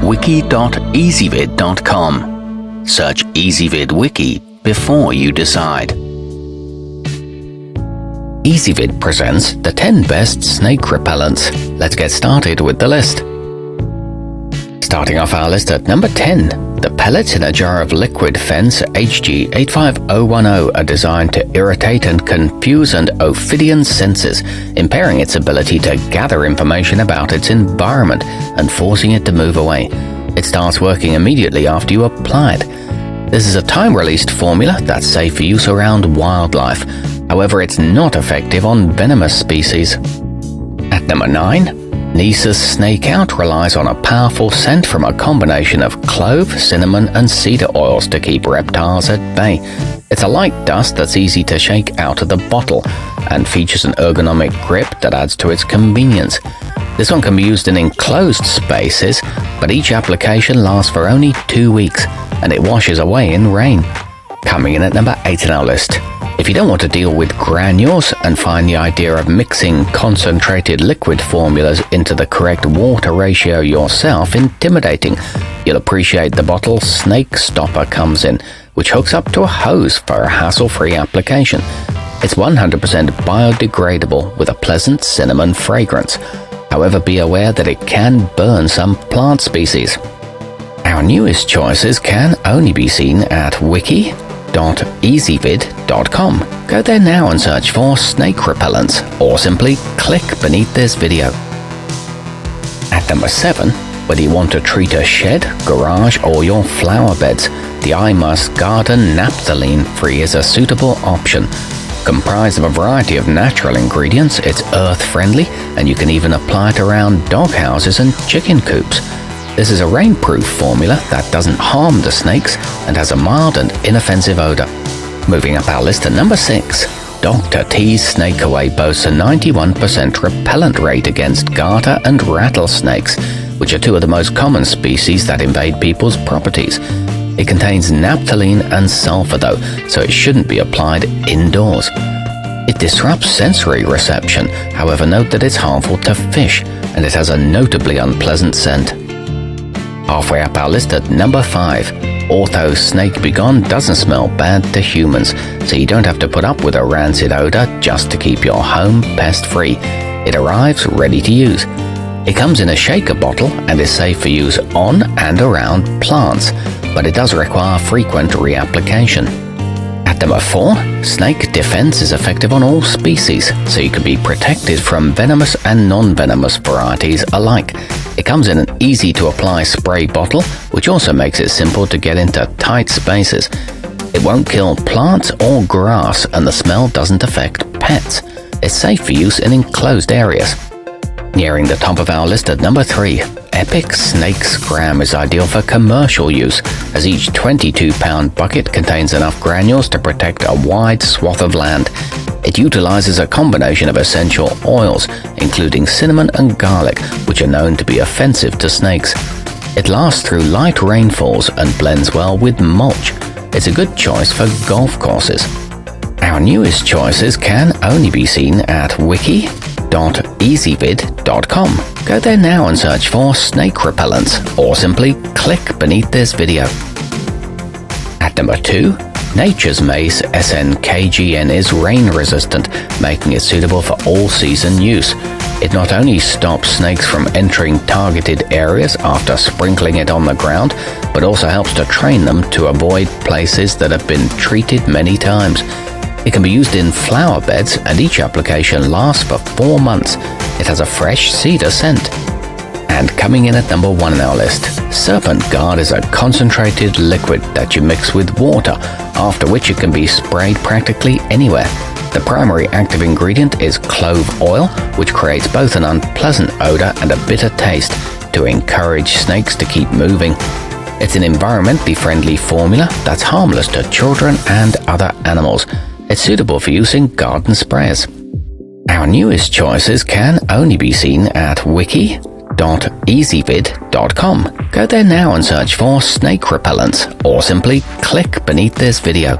wiki.ezvid.com. Search Ezvid Wiki before you decide. Ezvid presents the 10 best snake repellents. Let's get started with the list. Starting off our list at number 10, the pellets in a jar of liquid fence HG85010 are designed to irritate and confuse an ophidion's senses, impairing its ability to gather information about its environment and forcing it to move away. It starts working immediately after you apply it. This is a time-released formula that's safe for use around wildlife. However, it's not effective on venomous species. At number 9, Neese's Snake Out relies on a powerful scent from a combination of clove, cinnamon, and cedar oils to keep reptiles at bay. It's a light dust that's easy to shake out of the bottle and features an ergonomic grip that adds to its convenience. This one can be used in enclosed spaces, but each application lasts for only 2 weeks, and it washes away in rain. Coming in at number 8 on our list. If you don't want to deal with granules and find the idea of mixing concentrated liquid formulas into the correct water ratio yourself intimidating, you'll appreciate the bottle Snake Stopper comes in, which hooks up to a hose for a hassle-free application. It's 100% biodegradable with a pleasant cinnamon fragrance. However, be aware that it can burn some plant species. Our newest choices can only be seen at wiki.ezvid.com. Go there now and search for snake repellents, or simply click beneath this video. At number 7, whether you want to treat a shed, garage, or your flower beds, the I Must Garden Naphthalene Free is a suitable option. Comprised of a variety of natural ingredients, it's earth-friendly, and you can even apply it around dog houses and chicken coops. This is a rainproof formula that doesn't harm the snakes and has a mild and inoffensive odor. Moving up our list at number 6, Dr. T's Snake Away boasts a 91% repellent rate against garter and rattlesnakes, which are two of the most common species that invade people's properties. It contains naphthalene and sulfur though, so it shouldn't be applied indoors. It disrupts sensory reception, however note that it's harmful to fish, and it has a notably unpleasant scent. Halfway up our list at number 5, Ortho Snake Begone doesn't smell bad to humans, so you don't have to put up with a rancid odor just to keep your home pest-free. It arrives ready to use. It comes in a shaker bottle and is safe for use on and around plants, but it does require frequent reapplication. At number 4, Snake Defense is effective on all species, so you can be protected from venomous and non-venomous varieties alike. It comes in an easy-to-apply spray bottle, which also makes it simple to get into tight spaces. It won't kill plants or grass, and the smell doesn't affect pets. It's safe for use in enclosed areas. Nearing the top of our list at number 3, Epic Snake Scram is ideal for commercial use, as each 22-pound bucket contains enough granules to protect a wide swath of land. It utilizes a combination of essential oils, including cinnamon and garlic, which are known to be offensive to snakes. It lasts through light rainfalls and blends well with mulch. It's a good choice for golf courses. Our newest choices can only be seen at wiki.ezvid.com. Go there now and search for snake repellents, or simply click beneath this video. At number 2, Nature's Mace SNKGN is rain resistant, making it suitable for all-season use. It not only stops snakes from entering targeted areas after sprinkling it on the ground, but also helps to train them to avoid places that have been treated many times. It can be used in flower beds, and each application lasts for 4 months. It has a fresh cedar scent. And coming in at number 1 on our list, Serpent Guard is a concentrated liquid that you mix with water, after which it can be sprayed practically anywhere. The primary active ingredient is clove oil, which creates both an unpleasant odor and a bitter taste to encourage snakes to keep moving. It's an environmentally friendly formula that's harmless to children and other animals. It's suitable for use in garden sprayers. Our newest choices can only be seen at wiki.ezvid.com. Go there now and search for snake repellents, or simply click beneath this video.